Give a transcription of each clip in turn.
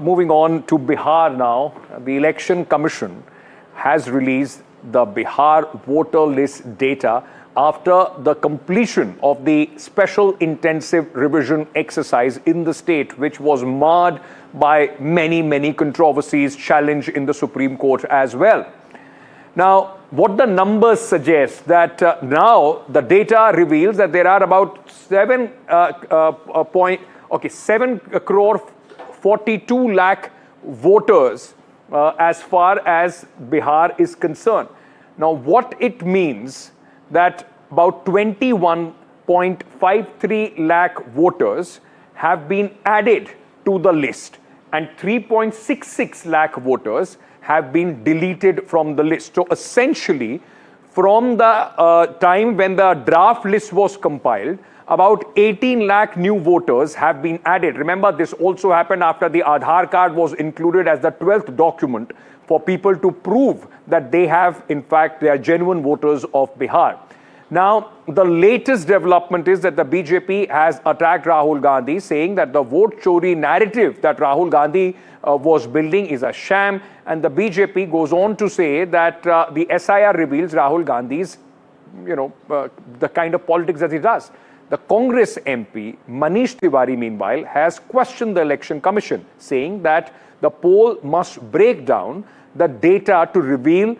moving on to Bihar now, the Election Commission has released the Bihar voter list data after the completion of the special intensive revision exercise in the state, which was marred by many controversies, challenged in the Supreme Court as well. Now, what the numbers suggest that now the data reveals that there are about 7 crore 42 lakh voters as far as Bihar is concerned. Now, what it means that about 21.53 lakh voters have been added to the list and 3.66 lakh voters have been deleted from the list. So essentially, from the time when the draft list was compiled, about 18 lakh new voters have been added. Remember, this also happened after the Aadhaar card was included as the 12th document for people to prove that they have, in fact, they are genuine voters of Bihar. Now, the latest development is that the BJP has attacked Rahul Gandhi, saying that the vote chori narrative that Rahul Gandhi was building is a sham. And the BJP goes on to say that the SIR reveals Rahul Gandhi's, the kind of politics that he does. The Congress MP, Manish Tiwari, meanwhile, has questioned the Election Commission, saying that the poll must break down the data to reveal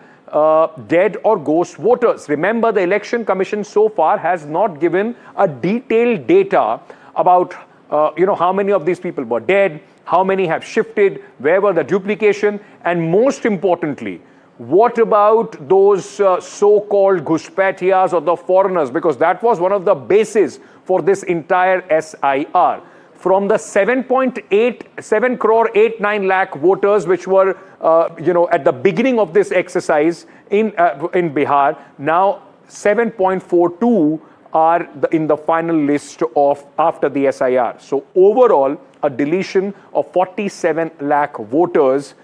dead or ghost voters. Remember, the Election Commission so far has not given a detailed data about, how many of these people were dead, how many have shifted, where were the duplication, and most importantly, what about those so-called Ghuspatias or the foreigners? Because that was one of the bases for this entire SIR. From the 7 crore 89 lakh voters, which were, at the beginning of this exercise in Bihar, now 7.42 are in the final list of after the SIR. So overall, a deletion of 47 lakh voters,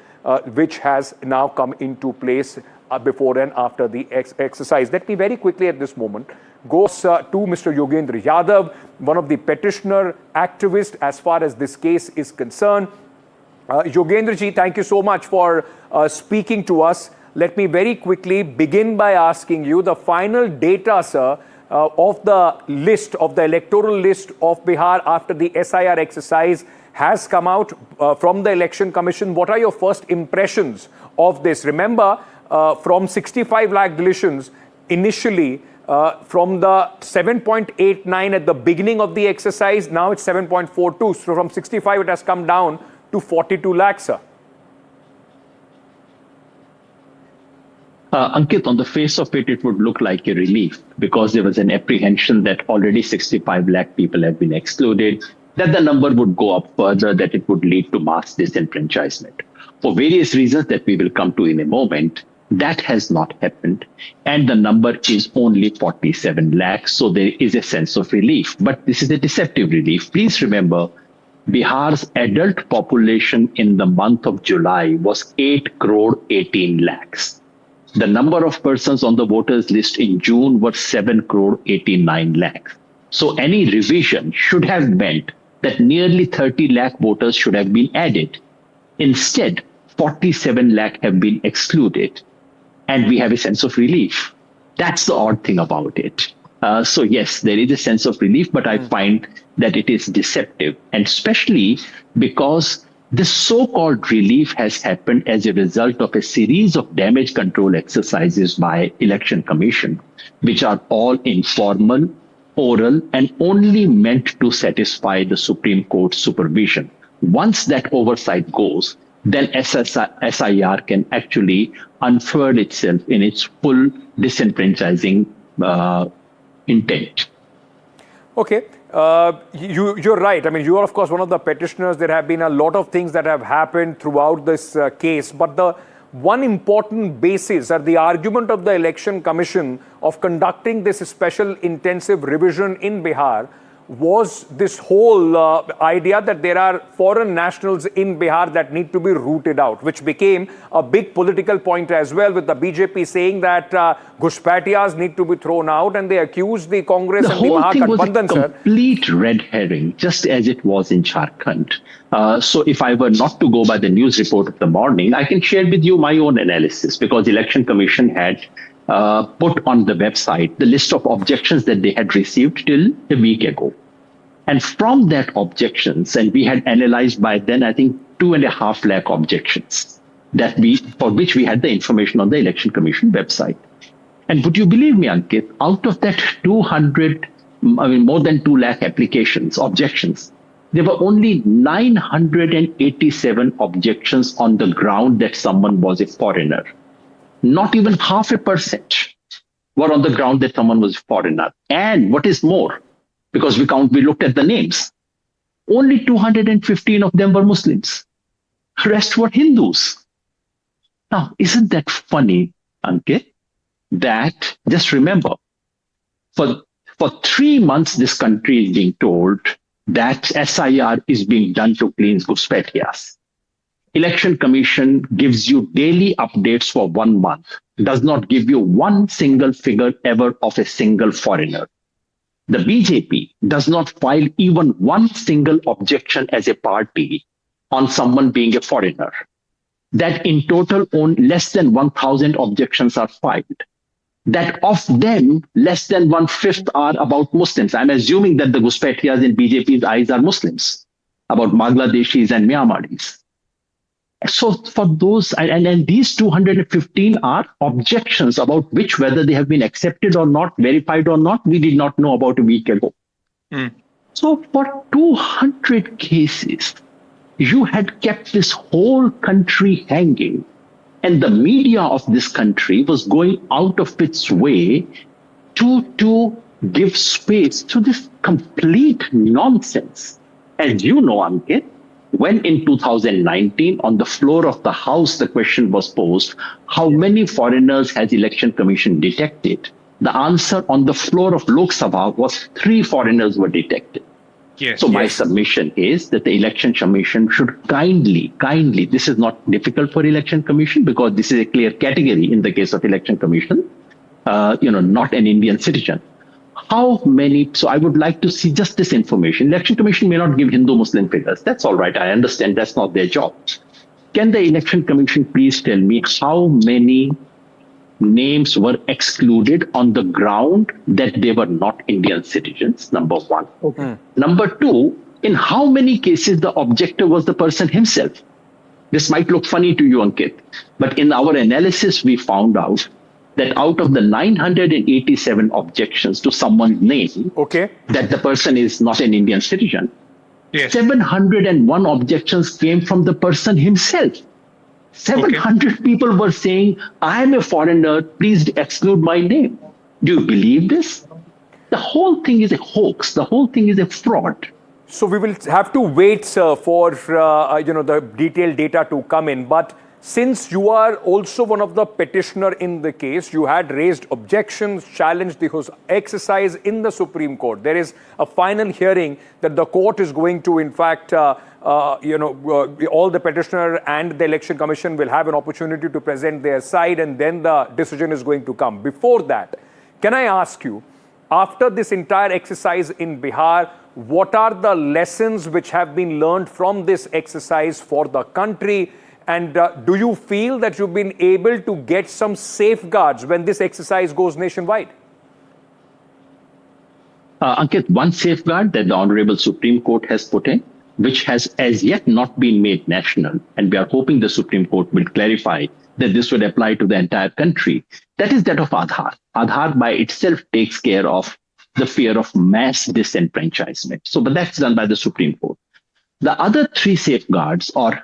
which has now come into place before and after the exercise. Let me very quickly at this moment go to Mr. Yogendra Yadav, one of the petitioner activists as far as this case is concerned. Yogendra ji, thank you so much for speaking to us. Let me very quickly begin by asking you the final data, sir, of the list, of the electoral list of Bihar after the SIR exercise has come out from the Election Commission. What are your first impressions of this? Remember, from 65 lakh deletions initially, from the 7.89 at the beginning of the exercise, now it's 7.42. So from 65, it has come down to 42 lakhs, sir. Ankit, on the face of it, it would look like a relief because there was an apprehension that already 65 lakh people have been excluded, that the number would go up further, that it would lead to mass disenfranchisement. For various reasons that we will come to in a moment, that has not happened. And the number is only 47 lakhs. So there is a sense of relief. But this is a deceptive relief. Please remember, Bihar's adult population in the month of July was 8 crore 18 lakhs. The number of persons on the voters list in June were 7 crore 89 lakhs. So any revision should have meant that nearly 30 lakh voters should have been added. Instead, 47 lakh have been excluded. And we have a sense of relief. That's the odd thing about it. So yes, there is a sense of relief, but I find that it is deceptive. And especially because this so-called relief has happened as a result of a series of damage control exercises by Election Commission, which are all informal, oral, and only meant to satisfy the Supreme Court's supervision. Once that oversight goes, then SIR can actually unfurl itself in its full disenfranchising intent. Okay. You're right. I mean, you are, of course, one of the petitioners. There have been a lot of things that have happened throughout this case. But the one important basis or the argument of the Election Commission of conducting this special intensive revision in Bihar was this whole idea that there are foreign nationals in Bihar that need to be rooted out, which became a big political point as well, with the BJP saying that Ghuspatiyas need to be thrown out, and they accused the Congress The and the whole thing was a Mahagathbandhan, sir. complete red herring, just as it was in Jharkhand. So if I were not to go by the news report of the morning, I can share with you my own analysis, because Election Commission had put on the website the list of objections that they had received till a week ago. And from that objections, and we had analyzed by then, I think 2.5 lakh objections for which we had the information on the Election Commission website. And would you believe me, Ankit, out of that more than 2 lakh objections, there were only 987 objections on the ground that someone was a foreigner. Not even 0.5% were on the ground that someone was a foreigner. And what is more, because we looked at the names, only 215 of them were Muslims. The rest were Hindus. Now, isn't that funny, Ankit? That, just remember, for 3 months, this country is being told that SIR is being done to cleanse Ghuspatiyas. Election Commission gives you daily updates for 1 month, does not give you one single figure ever of a single foreigner. The BJP does not file even one single objection as a party on someone being a foreigner. That in total, less than 1,000 objections are filed. That of them, less than 1/5 are about Muslims. I'm assuming that the Ghuspatiyas in BJP's eyes are Muslims, about Bangladeshis and Myanmaris. So for those, and these 215 are objections about which, whether they have been accepted or not, verified or not, we did not know about a week ago. So for 200 cases, you had kept this whole country hanging. And the media of this country was going out of its way to give space to this complete nonsense. As you know, Ankit, when in 2019, on the floor of the House, the question was posed, how many foreigners has Election Commission detected? The answer on the floor of Lok Sabha was 3 foreigners were detected. Yes, so my submission is that the Election Commission should kindly, this is not difficult for Election Commission because this is a clear category in the case of Election Commission, not an Indian citizen. How many, so I would like to see just this information. Election Commission may not give Hindu-Muslim figures. That's all right. I understand that's not their job. Can the Election Commission please tell me how many names were excluded on the ground that they were not Indian citizens, number one. Okay. Number two, in how many cases the objector was the person himself? This might look funny to you, Ankit, but in our analysis, we found out that out of the 987 objections to someone's name, that the person is not an Indian citizen, 701 objections came from the person himself. 700 people were saying, I am a foreigner, please exclude my name. Do you believe this? The whole thing is a hoax. The whole thing is a fraud. So we will have to wait, sir, for the detailed data to come in. But since you are also one of the petitioner in the case, you had raised objections, challenged the exercise in the Supreme Court. There is a final hearing that the court is going to, in fact, all the petitioner and the Election Commission will have an opportunity to present their side, and then the decision is going to come. Before that, can I ask you, after this entire exercise in Bihar, what are the lessons which have been learned from this exercise for the country? And do you feel that you've been able to get some safeguards when this exercise goes nationwide? Ankit, one safeguard that the Honorable Supreme Court has put in, which has as yet not been made national, and we are hoping the Supreme Court will clarify that this would apply to the entire country, that is that of Aadhaar. Aadhaar by itself takes care of the fear of mass disenfranchisement. But that's done by the Supreme Court. The other 3 safeguards or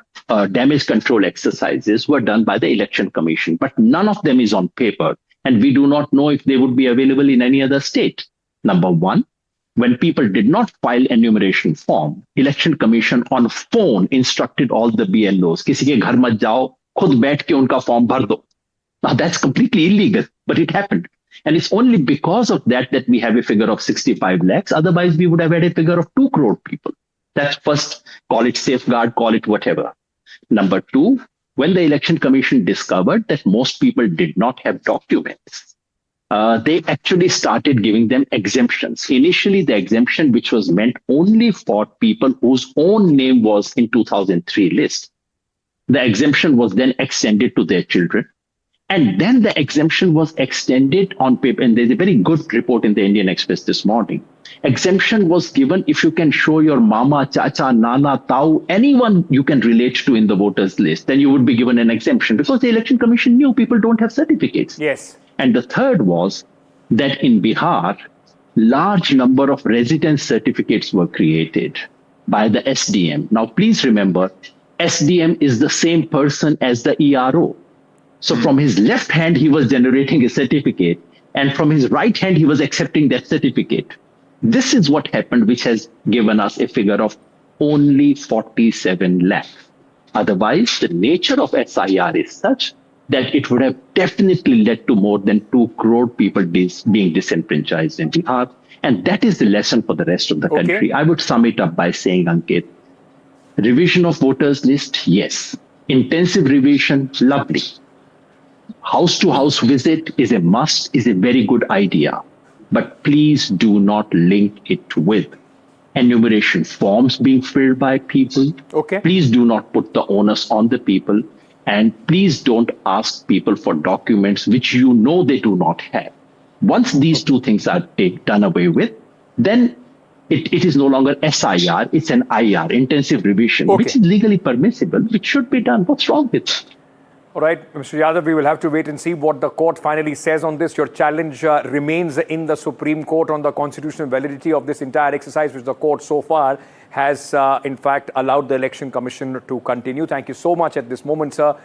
damage control exercises were done by the Election Commission, but none of them is on paper, and we do not know if they would be available in any other state. Number one, when people did not file enumeration form, Election Commission on phone instructed all the BLOs, किसी के घर मत जाओ, खुद बैठ के उनका form भर दो. Now that's completely illegal, but it happened. And it's only because of that that we have a figure of 65 lakhs. Otherwise, we would have had a figure of 2 crore people. That's first, call it safeguard, call it whatever. Number two, when the Election Commission discovered that most people did not have documents, they actually started giving them exemptions. Initially, the exemption, which was meant only for people whose own name was in 2003 list, the exemption was then extended to their children. And then the exemption was extended on paper. And there's a very good report in the Indian Express this morning. Exemption was given if you can show your mama, chacha, nana, tau, anyone you can relate to in the voters list, then you would be given an exemption, because the Election Commission knew people don't have certificates. Yes. And the third was that in Bihar, large number of residence certificates were created by the SDM. Now, please remember, SDM is the same person as the ERO. So from his left hand, he was generating a certificate, and from his right hand, he was accepting that certificate. This is what happened, which has given us a figure of only 47 lakh. Otherwise, the nature of SIR is such that it would have definitely led to more than 2 crore people being disenfranchised in Bihar. And that is the lesson for the rest of the country. I would sum it up by saying, Ankit, revision of voters list, yes. Intensive revision, lovely. House-to-house visit is a must, is a very good idea. But please do not link it with enumeration forms being filled by people. Please do not put the onus on the people. And please don't ask people for documents which you know they do not have. Once these two things are done away with, then it is no longer SIR, it's an IR, intensive revision, which is legally permissible, which should be done. What's wrong with it? All right, Mr. Yadav, we will have to wait and see what the court finally says on this. Your challenge remains in the Supreme Court on the constitutional validity of this entire exercise, which the court so far has, in fact, allowed the Election Commission to continue. Thank you so much at this moment, sir,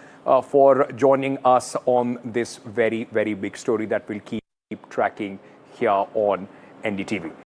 for joining us on this very, very big story that we'll keep tracking here on NDTV.